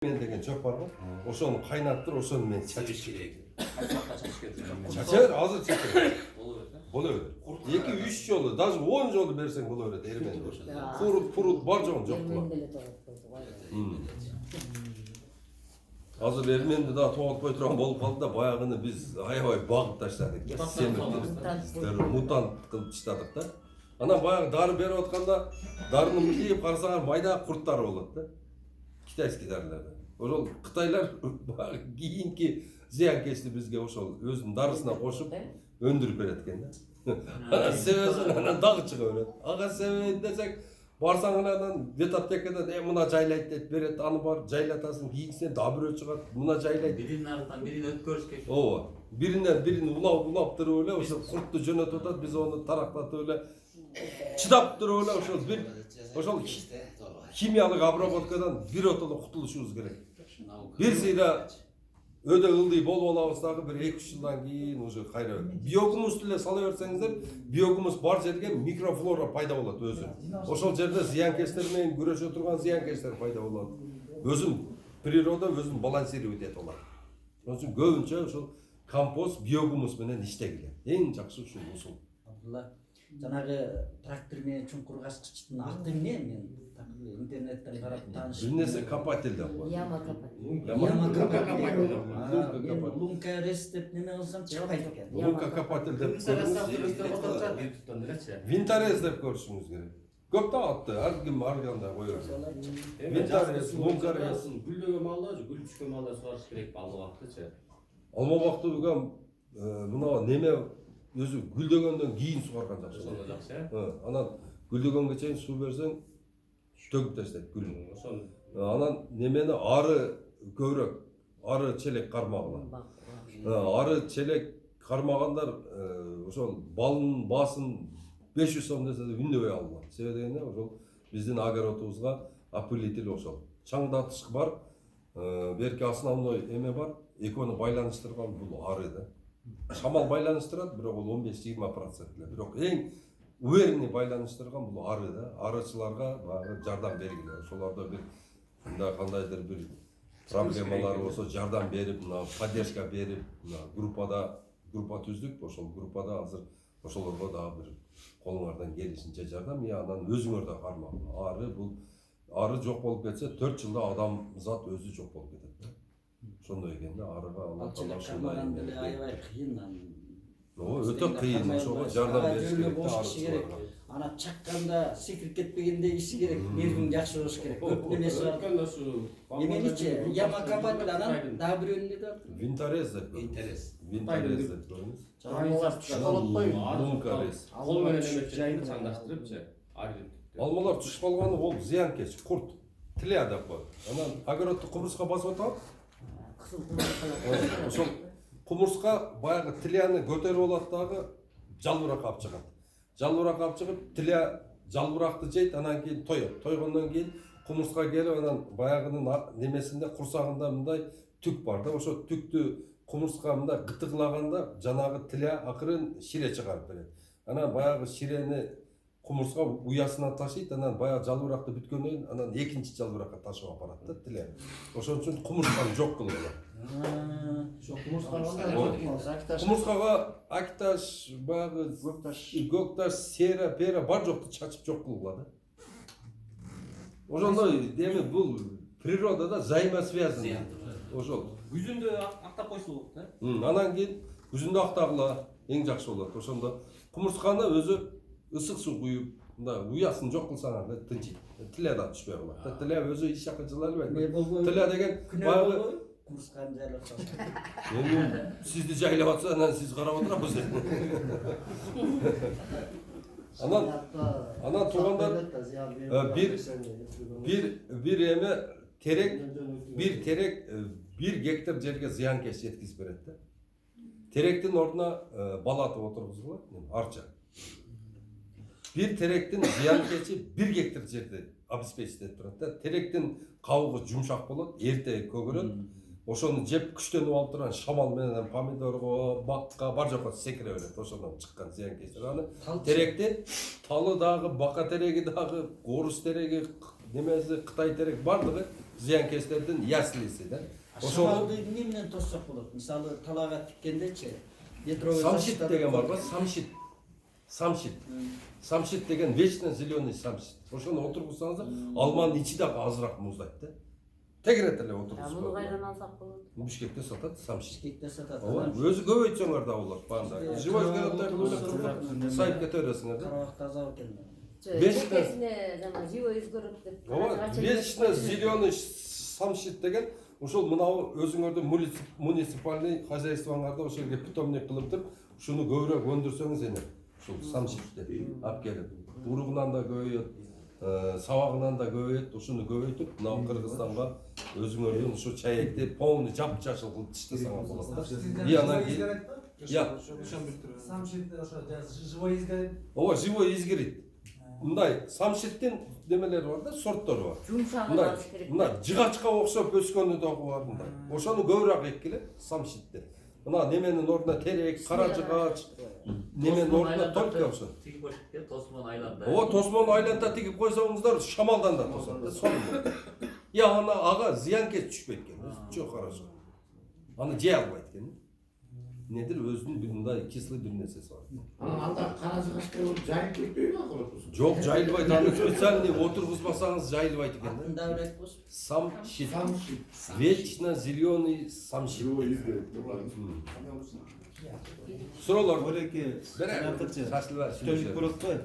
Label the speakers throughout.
Speaker 1: мен деген чөп бар ғой. Ошоны кайнаттыр, ошону мен чачып керек. Чачар, азыр чачар. Боло берет. 2-3 жолу, даже 10 жолу берсең боло берет эрмен. Курут бар жогун жок булар. Азыр эрменди да тоголтпой турган болуп калды да, баягыны биз аябай багып таштадык. Мутант кылып таштадык да. Анан баягы дары берип атканда, дарыны мындайып карасаңар майда курттар болот да. Китайский дарыларда. Ошол Кытайлар кийинки зыянкечти бизге ошол өзүнүн дарысына кошуп өндүрүп берет экен да. Себебин анан дагы чыга берет. Ага себебин десек, барсаң анан вет аптекадан мына жайлайт деп берет, аны бар жайлатасың, кийинсинен дагы бирөө чыгат, мына жайлайт.
Speaker 2: Биринин артынан бирин өткөрүш керек.
Speaker 1: Ооба. Биринен бирин улап туруп эле ошол куртту жөнөтүп атат, биз аны тарактатып эле чыдап туруп эле ошол химиялык обработкадан биротоло кутулушубуз керек. Бир сыйра өдө ылдый болуп алабыз дагы бир 2-3 жылдан кийин уже кайра биогумус эле сала берсеңиздер, биогумус бар жерге микрофлора пайда болот өзү. Ошол жерде зыянкечтер менен күрөшө турган зыянкечтер пайда болот. Өзүн природа өзүн балансировать этип алат. Ошон үчүн көбүнчө ошол компост биогумус менен иштегиле. Эң жакшы ушул усул.
Speaker 3: Жанагы трактор менен чуңкур каскычтын аты эмне? Мен интернеттен карап таанышып.
Speaker 1: Бирнесе копатель деп коет.
Speaker 4: Яма копатель.
Speaker 3: Яма копатель. Лунка рес деп неме кылсам чыкпайт экен.
Speaker 1: Лунка копатель деп Винторез деп көрүшүңүз керек. Көп да атты, ар ким ар кандай коёр. Винторез, лунка рес.
Speaker 5: Гүлдөгөн маалда же гүл түшкөн маалда сугарыш керек алма убактычы.
Speaker 1: Алма убакты бүгүн мына неме өзү гүлдөгөндөн кийин сугарган жакшы.
Speaker 5: Ошондо жакшы,
Speaker 1: Анан гүлдөгөнгө чейин суу берсең төгүп таштайт гүл. Анан немени ары көбүрөөк, ары челек кармагыла. Ары челек кармагандар ошол балын баасын 500 сом десе да үндөбөй алат. Себеби дегенде ошол биздин огородубузга опылитель ошол. Чаңдатыш бар, берки основной эме бар, экөөнү байланыштырган бул ары да. Шамал байланыштырат, бирок ол 15-20% эле. Бирок эң уверенный байланыштырган бул ары да. Арычыларга багы жардам бергиле. Ошолордо бир мындай кандайдыр бир проблемалар болсо жардам берип, мына поддержка берип, мына группа түздүк. Ошол группада азыр ошолорго дагы бир колуңардан келишинче жардам, анан өзүңөр да кармагыла. Ары бул ары жок болуп кетсе 4 жылда адам зат өзү жок болуп кетет. Ошондой экен да, арыга Алла таала ушундай
Speaker 3: аябай кыйын.
Speaker 1: Өтө кыйын, ошого жардам бериш керек.
Speaker 3: Ана чакканда секирип кетпегендей иши керек, мезгил жакшы болуш керек. Көп немеси бар. Эмеличи, яма копатель анан дагы бирөөнү деп атты.
Speaker 1: Винторез деп. Винторез деп коебуз.
Speaker 5: Алмалар түшкөлөтпөй.
Speaker 1: Лунка рес.
Speaker 5: Кол менен эметип жайын чаңдаштырыпчы.
Speaker 1: Алмалар түшүп калганы ол зыянкеч, курт, тиля деп коет. Анан огородду кумурска басып атат. Ошол кумурска баягы тиляны көтөрүп алат дагы жалбырак алып чыгат. Жалбырак алып чыгып, тиля жалбыракты жейт, анан кийин тоет. Тойгондон кийин кумурска келип, анан баягынын немесинде курсагында мындай түк бар да. Ошо түктү кумурска мындай гытыглаганда жанагы тиля акырын шире чыгарып берет. Анан баягы ширени кумурска уясына ташыйт, анан баягы жалбыракты бүткөндөн кийин анан экинчи жалбыракка ташып апарат да тиля. Ошон үчүн кумурсканы жок кылып алат. Кумурскага акташ, баягы көкташ, сера, пера бар жокту чачып жок кылгыла да. Ошондой деме бул природада взаимосвязаны. Ошол.
Speaker 2: Күзүндө актап койсо болот да.
Speaker 1: Анан кийин күзүндө актагыла эң жакшы болот. Ошондо кумурсканы өзү ысык суу куюп, мындай уясын жок кылсаңар да тынчыйт. Тиля да түшпөй калат. Тиля өзү эч жакка жыла албайт. Тиля деген баягы
Speaker 3: кумурсканы жайлап салса.
Speaker 1: Эми сизди жайлап атса, анан сиз карап отурабыз. Анан туугандар бир эме терек, бир терек 1 гектар жерге зыянкеч жеткизип берет да. Теректин ордуна балатып отургузгула, арча. Бир теректин зыянкечи 1 гектар жерди обеспечить этип турат да. Теректин кабыгы жумшак болот, эрте көгөрөт. Ошону жеп күчтөнүп алып турган шамал менен помидорго, бакка бар жокко секире берет. Ошондон чыккан зыянкечтер. Аны теректи талы дагы, бака тереги дагы, орус тереги, немеси Кытай терек бардыгы зыянкестердин яслиси да.
Speaker 3: Шамалды эмне менен тоссок болот? Мисалы талаага тиккендечи ветровой
Speaker 1: Самшит
Speaker 3: защита
Speaker 1: деген бар го, самшит. Самшит. Самшит деген вечно зеленый самшит. Ошону отургузсаңыз алманын ичи дагы азыраак муздайт да. Тегерет эле
Speaker 4: Муну
Speaker 1: отургузсаңыз.
Speaker 4: кайдан алсак болот?
Speaker 1: Бишкекте сатат самшит.
Speaker 3: Бишкекте сатат.
Speaker 1: Ооба, өзү көбөйтсөңөр да болот баанда. Живой згородтой кылып сайып кетересиңер да.
Speaker 3: Карабак таза экен.
Speaker 4: Бешкесине жана живой изгород деп.
Speaker 1: Ооба, вечно зеленый самшит деген ошол мынау өзүңөрдүн муниципальный хозяйствоңарда ошол жерге питомник кылып туруп, ушуну көбүрөөк өндүрсөңүз эне. Ушул самшитти алып келип, уругунан да көбөйөт, сабагынан да көбөйөт, ушуну көбөйтүп, мынау Кыргызстанга өзүңөрдүн ушу чаекти полный жапжашыл кылып тиштесеңер болот да. И анан кийин
Speaker 6: Самшит ошо живой изгорит.
Speaker 1: ооба, живой изгорит. Мындай самшиттин немелери бар да, сорттору бар.
Speaker 4: Жумшагын
Speaker 1: Мындай,
Speaker 4: алыш керек.
Speaker 1: мына жыгачка окшоп өскөнү дагы бар мындай. Ошону көбүрөөк эккиле самшитти. Мына неменин ордуна терек, кара жыгач, неменин ордуна только ошо.
Speaker 2: Тигип коюшат, тосмон айланда.
Speaker 1: Ооба, тосмон айланта тигип койсоңуздар шамалдан да тосот да, сонун. Я ана ага зыянкес түшпөйт экен. Чөө хорошо. Аны жей албайт экен. Недир өзүнүн бир мындай кислый бир нерсеси бар.
Speaker 7: Анда кара жыгачка болуп жайылып кетпейби акыры?
Speaker 1: Жок, жайылбайт. Аны специальный отургузбасаңыз жайылбайт экен да.
Speaker 3: Анда элек болсу.
Speaker 1: Самшит.
Speaker 7: Самшит.
Speaker 1: Вечно зеленый самшит.
Speaker 7: Живой изгорит.
Speaker 1: Суроолор
Speaker 8: Ореке,
Speaker 1: бере. Шашылба
Speaker 8: Төнүп көрөт го.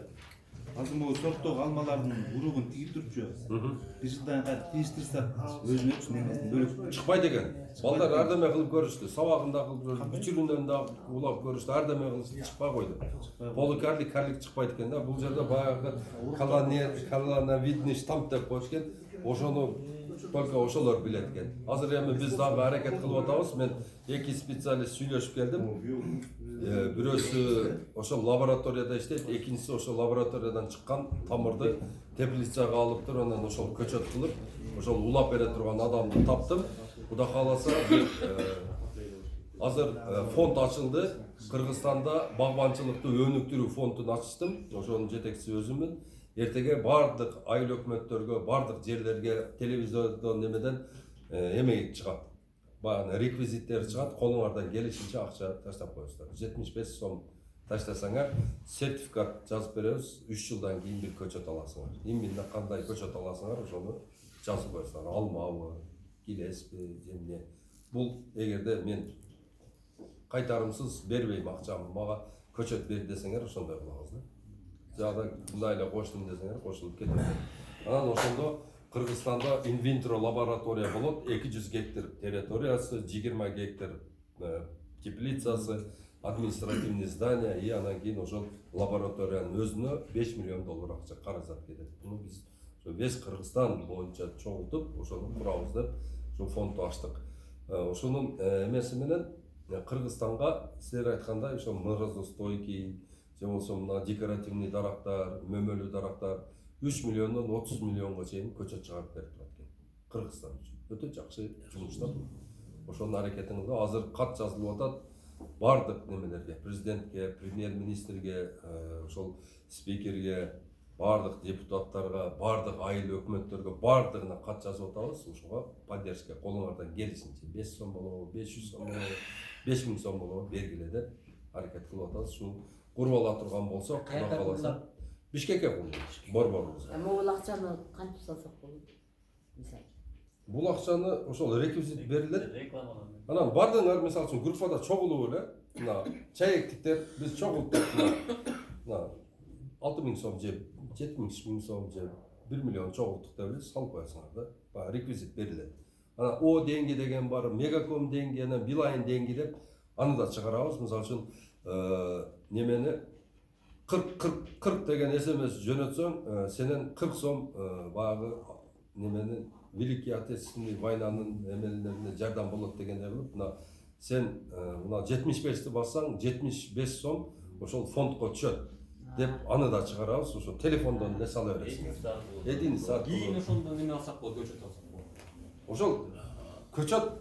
Speaker 8: Азыр могу сорттогу алмалардын уругун тигип турчу. Бир жылдан кайра тийиштирсе өзүнүн өксүн эмесин бөлөк
Speaker 1: Чыкпайт экен. Балдар ардеме кылып көрүштү. Сабагында кылып көрүштү. Бүчүрүнөн да улап көрүштү. Ардеме кылып чыкпай койду. Полукарлик карлик чыкпайт экен да. Бул жерде баягы колоновидный штамп деп коюш экен. Ошону только ошолор билет экен. Азыр эми биз дагы аракет кылып атабыз. Мен эки специалист сүйлөшүп келдим. Бирөөсү ошол лабораторияда иштейт, экинчиси ошол лабораториядан чыккан тамырды теплицага алып туруп, анан ошол көчөт кылып, ошол улап бере турган адамды таптым. Кудай кааласа, азыр фонд ачылды. Кыргызстанда багбанчылыкты өнүктүрүү фондун ачтым. Ошонун жетекчиси өзүмүн. Эртеге бардык айыл өкмөттөргө, бардык жерлерге телевизордон немеден эме чыгат. Баягы реквизиттер чыгат, колуңардан келишинче акча таштап коесуздар. 75 сом таштасаңар, сертификат жазып беребиз, 3 жылдан кийин бир көчөт аласыңар. Эмне кандай көчөт аласыңар, ошону жазып коесуздар. Алмабы, килеспи, эмне. Бул эгерде мен кайтарымсыз бербейм акчамды, мага көчөт бер десеңер, ошондой кылабыз да. Жада мындай эле коштум десеңер, кошулуп кетет. Анан ошондо Кыргызстанда инвентро лаборатория болот, 200 гектар территориясы, 20 гектар теплицасы, административный здание, и анан кийин ошол лабораториянын өзүнө 5 миллион доллар акча каражат кетет. Муну биз весь Кыргызстан боюнча чогултуп, ошону курабыз деп, ошол фондду ачтык. Ошонун эмеси менен Кыргызстанга силер айткандай ошо морозостойкий, же болбосо мына декоративный дарактар, мөмөлүү дарактар 3 миллиондон 30 миллионго чейин көчөт чыгарып берип турат экен. Кыргызстан үчүн өтө жакшы жумуштар. Ошонун аракетинде азыр кат жазылып атат бардык немелерге, президентке, премьер-министрге, ошол спикерге, бардык депутаттарга, бардык айыл өкмөттөргө, бардыгына кат жазып атабыз. Ушуга поддержка колуңардан келишинче 5 сом болобу, 500 сом болобу, 5000 сом болобу бергиле деп аракет кылып атабыз. Ушу куруп ала турган болсо, Кудай кааласа Бишкекке курдук, борборубузга.
Speaker 4: Бул акчаны кантип салсак болот? Мисалы.
Speaker 1: Бул акчаны ошол реквизит берилет.
Speaker 2: Рекламалар.
Speaker 1: Анан бардыңар мисалы үчүн группада чогулуп эле, мына чаектиктер биз чогултуп мына 6000 сом же 7000 сом же 1 миллион чогултук деп эле салып коесуңар да. Баягы реквизит берилет. Анан О деньги деген бар, Мегаком деньги, анан Билайн деньги деп аны да чыгарабыз. Мисалы үчүн немени 40 деген SMS жөнөтсөң, сенен 40 сом баягы немени Великий Отечественный войнанын эмелерине жардам болот дегендей кылып, мына сен мына 75ти бассаң 75 сом ошол фондко түшөт деп аны да чыгарабыз. Ошо телефондон не сала бересиңер. Эдин саат.
Speaker 2: Кийин ошондон неме алсак болот, көчөт алсак болот.
Speaker 1: Ошол көчөт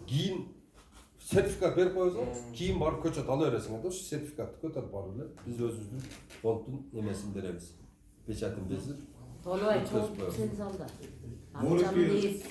Speaker 1: кийин сертификат берип коесуңар, кийин барып көчөт ала бересиңер да, ошо сертификатты көтөрүп барып эле биз өзүбүздүн фонддун немесин беребиз. Печатын безип,
Speaker 4: Толбай чоң сен залда.
Speaker 7: Может
Speaker 4: Акчаны
Speaker 7: быть,
Speaker 4: нээсиз.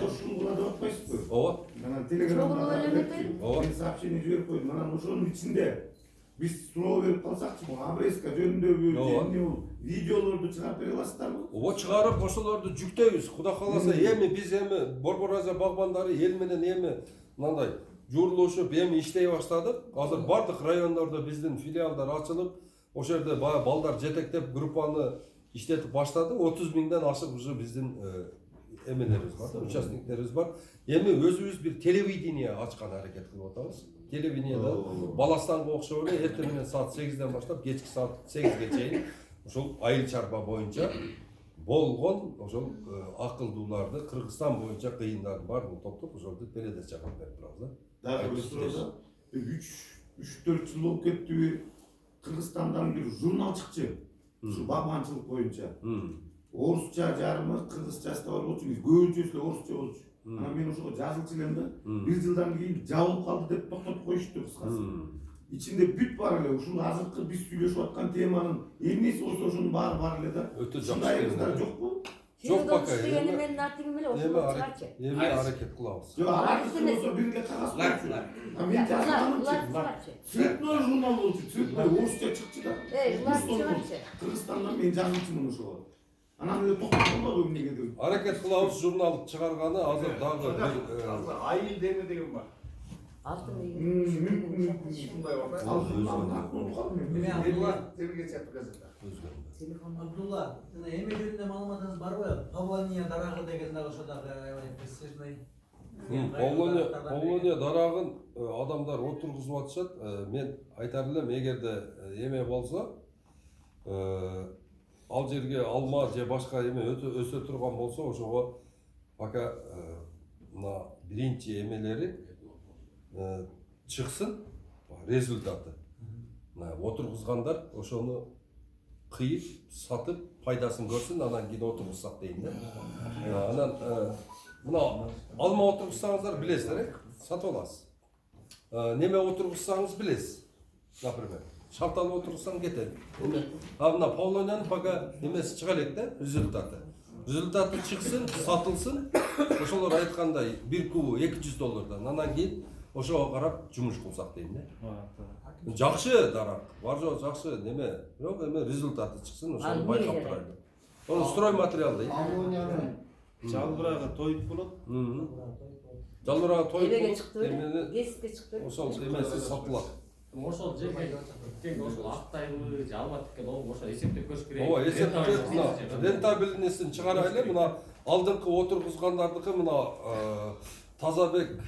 Speaker 7: ушул кылады деп атпайсызбы?
Speaker 1: Ооба.
Speaker 7: Анан
Speaker 4: Чоң
Speaker 7: телеграмда
Speaker 4: элеметтер.
Speaker 1: Ооба.
Speaker 7: мен сообщение жиберип койдум. Анан ошонун ичинде биз суроо берип калсакчы, бул обрезка жөнүндөгү
Speaker 1: Ооба.
Speaker 7: эмне бул видеолорду чыгарып бере аласыздарбы?
Speaker 1: Ооба чыгарып ошолорду жүктөйбүз. Кудай кааласа эми биз Борбор Азия багбандары эл менен мындай журулушуп иштей баштадык. Азыр бардык райондордо биздин филиалдар ачылып, ошол жерде баягы балдар жетектеп группаны иштетип баштады. 30 миңден ашык уже биздин эмелерибиз бар, участниктерибиз бар. Эми өзүбүз бир телевидение ачкан аракет кылып атабыз. Телевидениеда Баластанга окшоп эле эртең менен саат 8ден баштап кечки саат 8ге чейин ошол айыл чарба боюнча болгон ошол акылдууларды Кыргызстан боюнча кыйындардын баарын топтоп ошолду передача кылып берип турабыз да.
Speaker 7: Дагы бир суроосо 3-4 жыл болуп кеттиби, Кыргызстандан бир журнал чыкчы. Ушу багбанчылык боюнча. Орусча жарымы, кыргызчасы да бар болчу, көбүнчөсү эле орусча болчу. Анан мен ошого жазылчу элем да. Бир жылдан кийин жабылып калды деп токтотуп коюшту кыскасы. Ичинде бүт бар эле ушул азыркы биз сүйлөшүп аткан теманын эмнеси болсо ошонун баары бар эле да.
Speaker 1: Өтө
Speaker 7: Ушундай
Speaker 1: жакшы.
Speaker 7: кыздар жокпу?
Speaker 1: Жок пока.
Speaker 4: Дегени менин атым эле ошол чыгарчы.
Speaker 1: Эми аракет кылабыз.
Speaker 7: Жок, аларды болсо бир эле кагаз болчу. А мен жазганымчы.
Speaker 4: чыгарчы.
Speaker 7: Цветной журнал болчу, цветной орусча чыкчы да.
Speaker 4: Улар чыгарчы.
Speaker 7: Кыргызстандан мен жазылчумун ошого. Анан эле токтотулбадыбы эмнеге?
Speaker 1: Аракет кылабыз журнал чыгарганы азыр дагы бир
Speaker 9: Айыл деми деген бар.
Speaker 4: Алтын
Speaker 9: Ушундай бар.
Speaker 7: Ал журналдын атын унутуп калдым мен.
Speaker 6: Абдулла,
Speaker 9: Телевизия газета.
Speaker 6: Абдулла, жана эме жөнүндө маалыматыңыз барбы? Павлония дарагы деген дагы ошо дагы престижный.
Speaker 1: Павлония дарагын адамдар отургузуп атышат. Мен айтар элем, эгерде эме болсо, ал жерге алма же башка эме өсө турган болсо, ошого пока мына биринчи эмелери чыксын, результаты. Мына отургузгандар ошону кыйып, сатып, пайдасын көрсүн, анан кийин отургузсак дейм да. Анан мына алма отургузсаңыздар билесиздер, сатып аласыз. Неме отургузсаңыз билесиз. Например, шапталы отургузсаң кетет. А мына Павлониянын пока эмеси чыга элек да, результаты. Результаты чыксын, сатылсын. Ошолор айткандай 1 кубу $200, анан кийин ошого карап жумуш кылсак дейм да. Жакшы дарак, бар жок жакшы неме, бирок эми результаты чыксын, ошону байкап турайлы. Onu stroy материал дейт.
Speaker 8: Жалбырагы тоюп болот.
Speaker 1: Жалбырагы тоюп
Speaker 4: Эбеге
Speaker 1: болот.
Speaker 4: чыкты эле, кесипке чыкты.
Speaker 1: Ошол эмеси сатылат.
Speaker 2: Ошол жерге тең ошол Актайбы же Алматыга ошо эсептеп көрүш керек.
Speaker 1: Ооба, эсептеп мына рентабельностун чыгара эле мына алдыңкы отургузгандардыкы мына Тазабек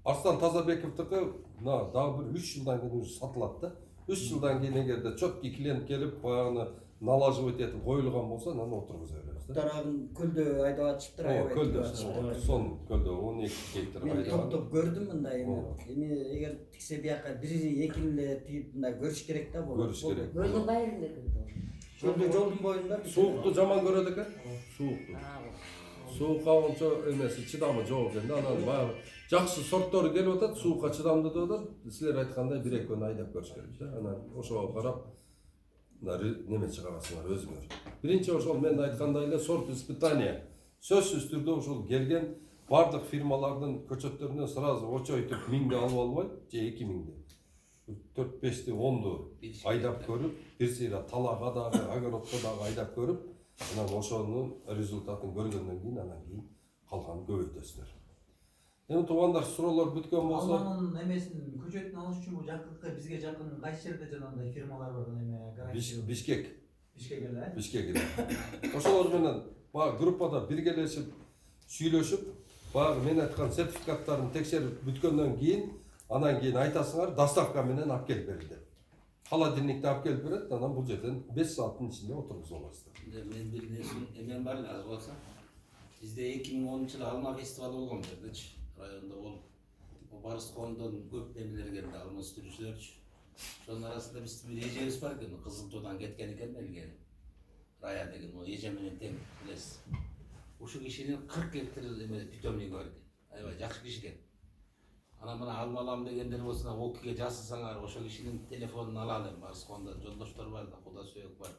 Speaker 1: Арслан Тазабековдуку мына дагы бир 3 жылдан кийин уже сатылат да. 3 жылдан кийин эгерде чөткү клиент келип баягы налаживать етип коюлган болсо, анан отургуза беребиз да.
Speaker 3: Дарагын көлдө айдап атышыптыр.
Speaker 1: Ооба, көлдө. Сон көлдө 12 гектар
Speaker 3: Мен
Speaker 1: айдаган.
Speaker 3: топтоп көрдүм мындай эми эгер тиксе бияка 1-2 эле тигип мындай көрүш керек да болот.
Speaker 1: Көрүш керек.
Speaker 4: Көлдүн кайрында экен.
Speaker 3: Көлдө жолдун боюнда
Speaker 1: Суукту жаман көрөт экен. Суукту. Суукка ончо эмеси чыдамы жок экен да. Анан баягы жакшы сорттору келип атат, суукка чыдамдуу деп атат. Силер айткандай 1-2 күн айдап көрүш керек да. Анан ошого карап неме чыгарасыңар өзүңөр. Биринчи ошол мен айткандай эле сорт испытания. Сөзсүз түрдө ошол келген бардык фирмалардын көчөттөрүнөн сразу очойтуп 1000 алып албай, же 2000. 4-5-ти 10ду айдап көрүп, бир сыйра талага дагы, огородко дагы айдап көрүп, анан ошонун результатын көргөндөн кийин анан кийин калганын көбөйтөсүздөр. Эми туугандар, суроолор бүткөн болсо,
Speaker 6: Алманын эмесин көчөтүн алыш үчүн бул жакынкы бизге жакын кайсы жерде жанагындай фирмалар бар эме гарантия.
Speaker 1: Бишкек.
Speaker 6: Бишкек эле.
Speaker 1: Бишкек эле. Ошолор менен баягы группада биргелешип, сүйлөшүп, баягы мен айткан сертификаттарын текшерип бүткөндөн кийин, анан кийин айтасыңар, доставка менен алып келип берди. Холодильникти алып келип берет, анан бул жерден 5 сааттын ичинде отургузуп аласыздар.
Speaker 5: Мен бир нерсе эмен бар эле аз болсо. Бизде 2010-жылы алма фестивалы болгон жердечи, районда болуп. Барыс кондон көп немелер келди, алма өстүрүүчүлөрчү. Ошонун арасында биздин бир эжебиз бар экен, Кызыл Туудан кеткен экен элге. Рая деген о эже менен тең билесиз. Ушул кишинин 40 гектар эме питомниги бар экен. Аябай жакшы киши экен. Анан мына алма алам дегендер болсо, ОКГе жазсаңар, ошол кишинин телефонун алалы, Барыс кондон жолдоштор бар да, Куда сөөк бар.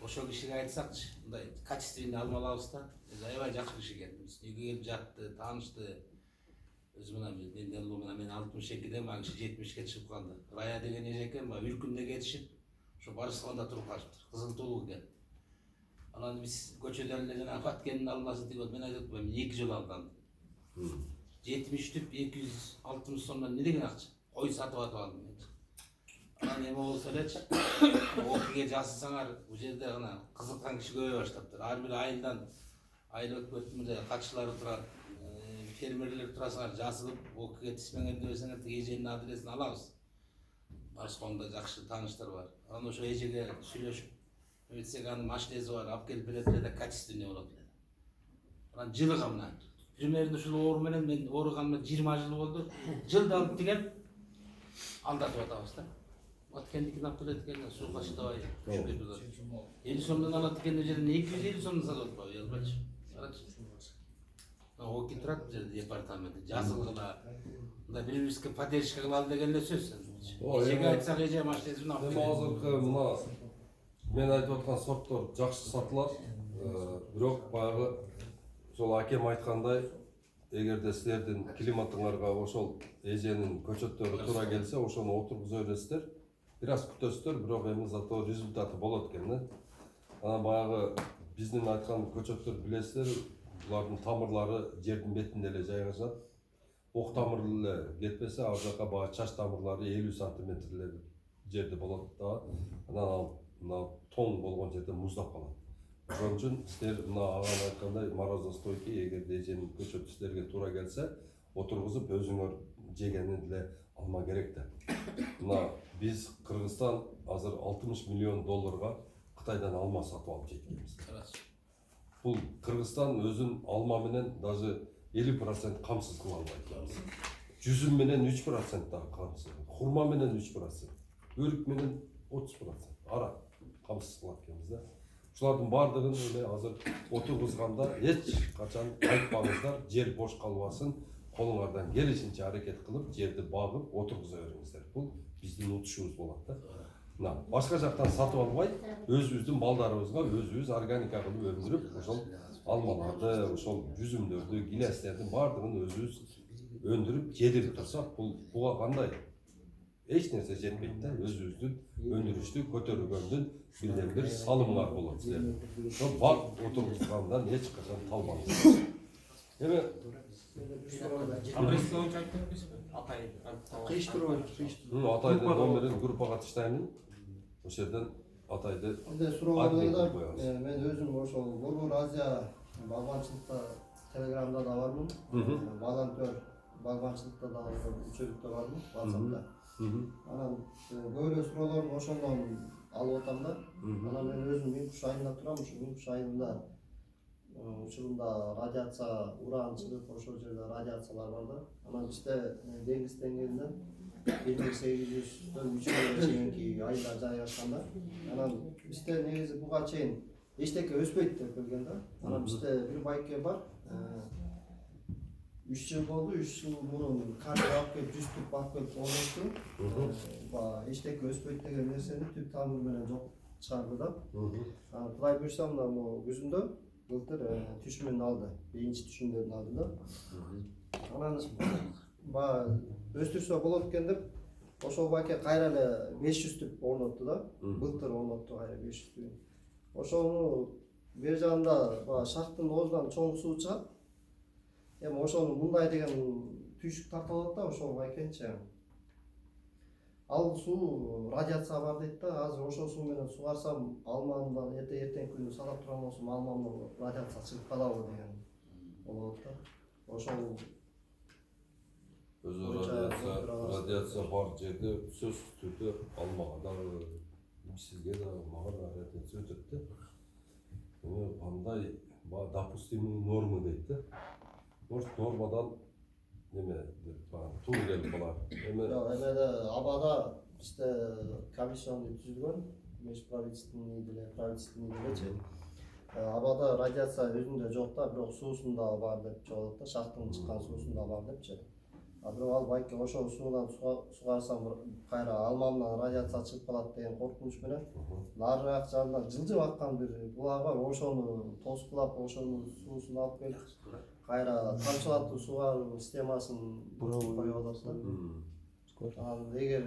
Speaker 5: ошол кишиге айтсакчы, мындай качественный алмалабыз да. Аябай жакшы киши экен. Үйгө келип жатты, таанышты. Өзү мына менден улуу мына мен 62-де, мага киши 70-ке чыгып калды. Рая деген эже экен, баягы Үркүндө кетишип, ошо Барысконда туруп калыптыр. Кызыл тулуу экен. Анан биз көчөдөн эле жана Фаткенин алмасы тигип, мен айтып атпаймынбы, мен 2 жыл алгам. 70 түп 260 сомдон не деген акча? Кой сатып атып алдым мен. Анан эме болсо элечи, окуге жазсаңар, бул жерде гана кызыккан киши көбөйө баштаптыр. Ар бир айылдан айыл өкмөттүн катчылары турат, фермерлер турасыңар, жазылып, окуге тизмеңерди берсеңер, тиги эженин адресин алабыз. Барысконда жакшы тааныштар бар. Анан ошо эжеге сүйлөшүп, өтсек анын машинеси бар, алып келип берет эле да качественный болот эле. Анан жылыгам мына. Примерно ушул оору менен мен ооруганыма 20 жыл болду. Жылда алып тиген алдатып атабыз да. Аткендикин алып келет экен, суу качтабай түшүп кетип атат. 50 сомдон алат экен, ол жерден 250 сомдон сатып атпайбы, язбачы. Карачы. Оки турат бул жерде департамент, жазылгыла. Мында бири-бирибизге поддержка кылалы деген эле сөз. Эжеге айтсак эже машинесин алып
Speaker 1: Эми
Speaker 5: келет.
Speaker 1: азыркы мына мен айтып аткан сорттор жакшы сатылат, бирок баягы ошол акем айткандай, эгерде силердин климатыңарга ошол эженин көчөттөрү туура келсе, ошону отургуза бересиздер. Бир аз күтөсүздөр, бирок эми зато результаты болот экен да. Анан баягы биздин айткан көчөттөр билесиздер, булардын тамырлары жердин бетинде эле жайгашат. Ок тамыр эле кетпесе, ар жака баягы чач тамырлары 50 сантиметрлер жерде болот да. Анан мына тоң болгон жерде муздап калат. Ошон үчүн силер мына аган айткандай морозостойкий, эгерде эженин көчөтү силерге туура келсе, отургузуп өзүңөр жегенин эле алма керек да. Мына биз Кыргызстан азыр 60 миллион долларга Кытайдан алма сатып алып жеткенбиз. Бул Кыргызстан өзүн алма менен даже 50% камсыз кыла албайт. Жүзүм менен 3% да камсыз, хурма менен 3%, өрүк менен 30% ара камсыз кылат экенбиз да. Ушулардын баардыгын эле азыр отургузганда эч качан айтпаңыздар, жер бош калбасын, колуңардан келишинче аракет кылып, жерди багып, отургуза бериңиздер. Бул биздин утушубуз болот да. Мына башка жактан сатып албай, өзүбүздүн балдарыбызга өзүбүз органика кылып өндүрүп, ошол алмаларды, ошол жүзүмдөрдү, гилестердин баардыгын өзүбүз өндүрүп, жедирип турсак, буга кандай эч нерсе жетпейт да. Өзүбүздүн өндүрүштү көтөргөндүн бирден бир салымыңар болот силер. Ошо бак отургузгандан эч качан талбаңыз. Эми Атайдын номерин группага таштаймын. Ошол жерден Атайды
Speaker 10: суроо мен өзүм ошол Борбор Азия багбанчылыкта Телеграмда да бармын. Волонтер багбанчылыкта да үчөлүктө бармын, WhatsApp'та. Анан көп эле суроолорду ошондон алып атам да. Анан мен өзүм Минкуш айылында турам, ошо Минкуш айылында учурунда радиация, уран чыгып, ошол жерде радиациялар бар да. Анан бизде деңиз деңгээлинен 1800дөн 3000 чейинки айылдар жайгашкан да. Анан бизде негизи буга чейин эчтеке өспөйт деп билген да. Анан бизде бир байке бар. 3 жыл болду, 3 жыл мурун карта алып келип 100 түп алып келип орнотту. Эчтеке өспөйт деген нерсени түп тамыр менен жок чыгарды да. Кудай буйрса мына күзүндө былтыр түшүмүн алды, биринчи түшүмдөрүн алды да. Анан өстүрсө болот экен деп, ошол байке кайра эле 500 түп орнотту да. Былтыр орнотту кайра 500 түп. Ошону бер жагында шахтын оозунан чоң суу чыгат. Эми ошону мындай деген түйшүк тартылат да, ошол байкенчи. Ал суу радиация бар дейт да, азыр ошол суу менен сугарсам, алмамдан эртең күнү сатап турган болсом, алмамдан радиация чыгып калабы деген болот да. Ошол
Speaker 1: радиация бар жерде сөзсүз түрдө алмага дагы, сизге да, мага да радиация өтөт да. Эми кандай допустимый норма дейт да. Может нормадан неме деп туура келип калат.
Speaker 10: Эмеде абада бизде комиссионный түзүлгөн, межправительственный делечи. Абада радиация өзүндө жок да, бирок суусунда бар деп чыгат да, шахтын чыккан суусунда бар депчи. бирок ал байке ошол суудан сугарсам кайра алмамдан радиация чыгып калат деген коркунуч менен нарыраак жанынан жылжып аккан бир булак бар, ошону тоскулап ошонун суусун алып келип кайра тамчылатуу суугаруу системасын коюп атат да. Анан эгер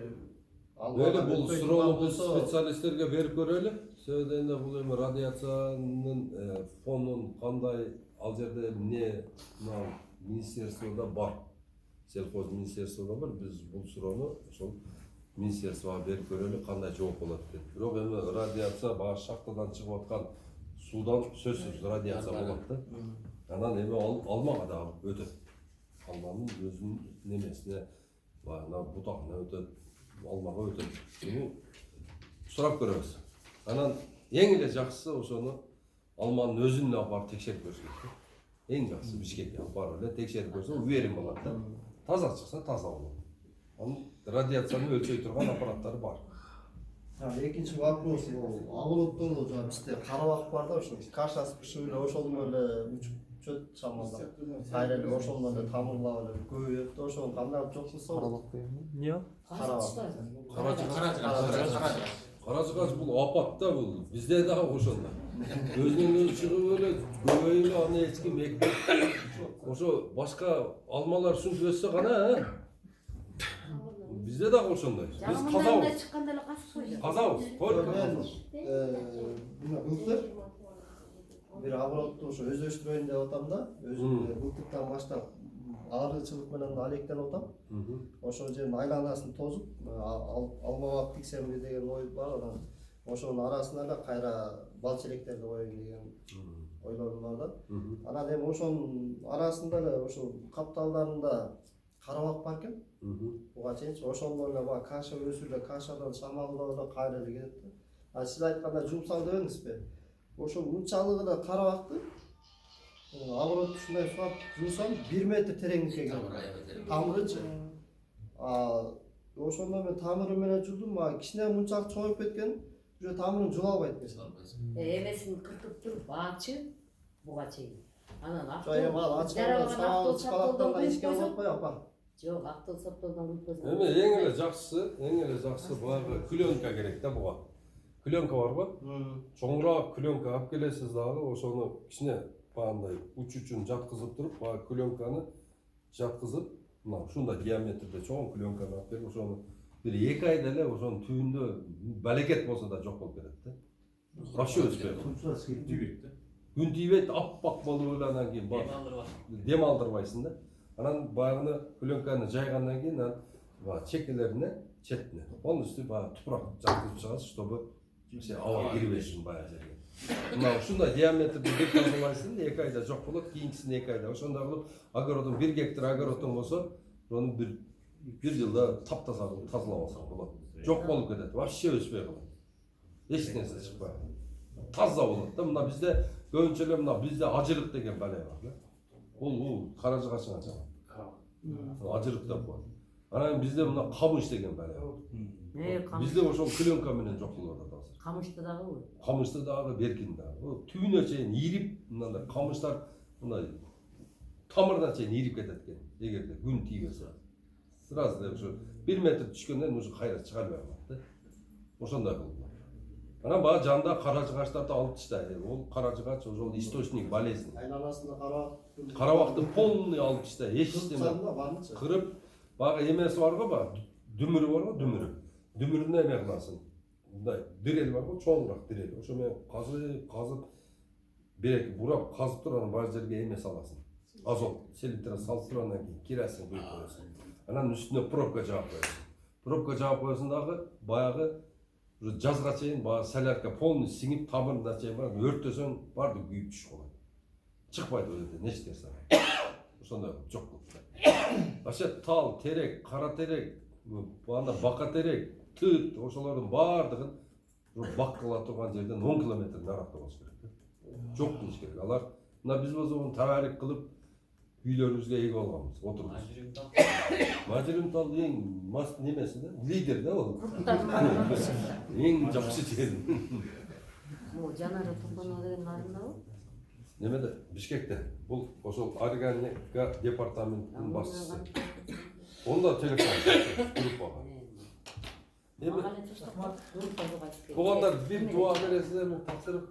Speaker 1: Öyle bul suronu bu spesialistlerge verip göreli. Söylediğinde bu emin radyasyanın fonun kanday al yerde ne ministerstoda var. Selkoz ministerstoda var. Biz bu suronu sol ministerstoga verip göreli kanday жооп болот деп. Бирок эми радиация баш шахтадан чыгып аткан судан сөзсүз радиация болот да. Анан эми алмага да өтөт. Алманын өзүнүн немесине бана бутагына өтөт. Алмага өтөт. Bunu сурап көрөбүз. Анан эң эле жакшысы ошону алманын өзүнө алып текшерип көрсөт. Эң жакшысы Бишкекке алып барып эле текшерип көрсө уверен болот да. Таза чыкса таза болот. Анын радиацияны өлчөй турган аппараттары бар.
Speaker 10: Экинчи вопрос бул огороттон жана бизде карабак бар да, ошо кашасы пишип эле ошону эле учөт шамалда. Кайра эле ошону эле тамырлап эле көбөйөт да, ошону кандай кылып жок кылса болот.
Speaker 8: эмне?
Speaker 1: Каражыгач бул апат да бул. Бизде дагы ошондой. Өзүнөн өзү чыгып эле көбөйүп аны эч ким экпейт. Ошо башка алмалар ушинтип өссө гана, Bizde de ошондой. Biz тазабыз.
Speaker 4: Чыкканда эле касып койду.
Speaker 1: Тазабыз. Только
Speaker 10: Былтыр бир огородду ошо өздөштүрөйүн деп атам да, өзүм былтырдан баштап аарычылык менен алектенип атам. Ошол жердин айланасын тозуп, алмабак тиксемби деген ой бар, анан ошонун арасына эле кайра бал челектерди коеюн деген ойлорум бар да. Анан эми ошонун арасында эле ошол капталдарында карабак бар экен. Буга чейинчи ошондо эле баа каша өсүп эле кашадан шамалдап эле кайра эле кетет да. А сиз айткандай жумсак дебеңизби? Ошол мынчалык эле карабакты огородду ушундай сууап жуусам 1 метр тереңдикке келет. Тамырычы. Ошондо мен тамыры менен жудум, кичине мынчалык чоңоюп кеткен, уже тамырын жула албайт экен.
Speaker 4: Эмесин кыркып туруп баачы буга чейин. Анан
Speaker 10: автобус ичке болот атпайбы, апа?
Speaker 4: Жок, автобус саптоодон кылып
Speaker 1: Эми эң эле жакшысы баягы клёнка керек да буга. Клёнка барбы? Чоңураак клёнка алып келесиз дагы, ошону кичине баягындай уч-учун жаткызып туруп, баягы клёнканы жаткызып, мына ушундай диаметрде чоң клёнканы алып келип, ошону бир 2 айда эле ошонун түбүндө балекет болсо да жок болуп кетет да. Вообще өспөйт. Күн тийбейт, аппак болуп эле анан кийин дем алдырбайсың да. Анан баягыны клёнканы жайгандан кийин анан чекелерине, четине полностью баягы тупурак жаткызып чыгасыз, чтобы аба кирбесин баягы жерге. Мына ушундай диаметрди бир тазалайсың, 2 айда жок болот, кийинкисин 2 айда. Ошондой кылып огородун 1 гектар огородуң болсо, ошону бир жылда таптаза кылып тазалап алсаң болот. Жок болуп кетет, вообще өспөй калат. Эч нерсе чыкпайт. Таза болот да. Мына бизде көбүнчө эле мына бизде ажырык деген бале бар да. Бул каражыгачыңа жагат. Ажырык деп коет. Анан бизде мына камыш деген бале бар. Бизде ошол клёнка менен жок болуп атат азыр.
Speaker 4: Камышты дагыбы?
Speaker 1: Камышты дагы, беркин дагы. Түбүнө чейин ирип, мындай камыштар мындай тамырына чейин ирип кетет экен. Эгерде күн тийбесе. Сразу эле ошо 1 метр түшкөндөн уже кайра чыга албай калат да. Ошондой кылып. Анан баягы жанда каражыгачтарды алып таштайт. Ол каражыгач ошол источник болезни.
Speaker 10: Айланасында
Speaker 1: карабакты полный алып таштайт. Эч нерсе кырып, баягы эмеси бар го, дүмүрү бар го, дүмүрүнө эме кыласың. Мындай дирел бар го, чоңураак дирел. Ошо менен казып, бир-эки бурап казып туруп анан бар жерге эме саласың. Азот селитр салып туруп анан кийин кирасың, куюп коесуң. Анан үстүнө пробка жаап коесуң. Пробка жаап коесуң дагы баягы жазга чейин баягы солярка полный сиңип тамырына чейин бар, өрттөсөң барды күйүп түшүп калат. Чыкпайт ол жерден эч нерсе. Ошондой жок болуп. Вообще тал, терек, кара терек, анда бака терек, тыт, ошолордун баардыгын баккыла турган жерден 10 километр наракта болуш керек. Жок кылыш керек. Алар мына биз болсо табарик кылып үйлөрүбүзгө эге болгонбуз, отурбуз. Мажырым тал эң немеси да, лидер да ол. Эң жакшы жер.
Speaker 4: Бул жанары Тукунова деген нарындабы?
Speaker 1: Немеде? Бишкекте. Бул ошол органика департаментинин башчысы. Onda telefon gruppaga. Эми
Speaker 4: Маған это что? Группага кайтып келди.
Speaker 1: туугандар бир дуа бересиздерби тапшырып.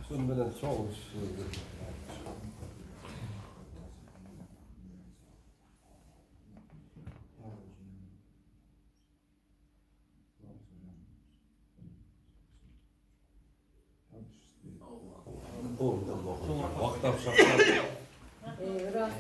Speaker 1: Шуну менен чогулуш. Вактап шактап.
Speaker 4: Раз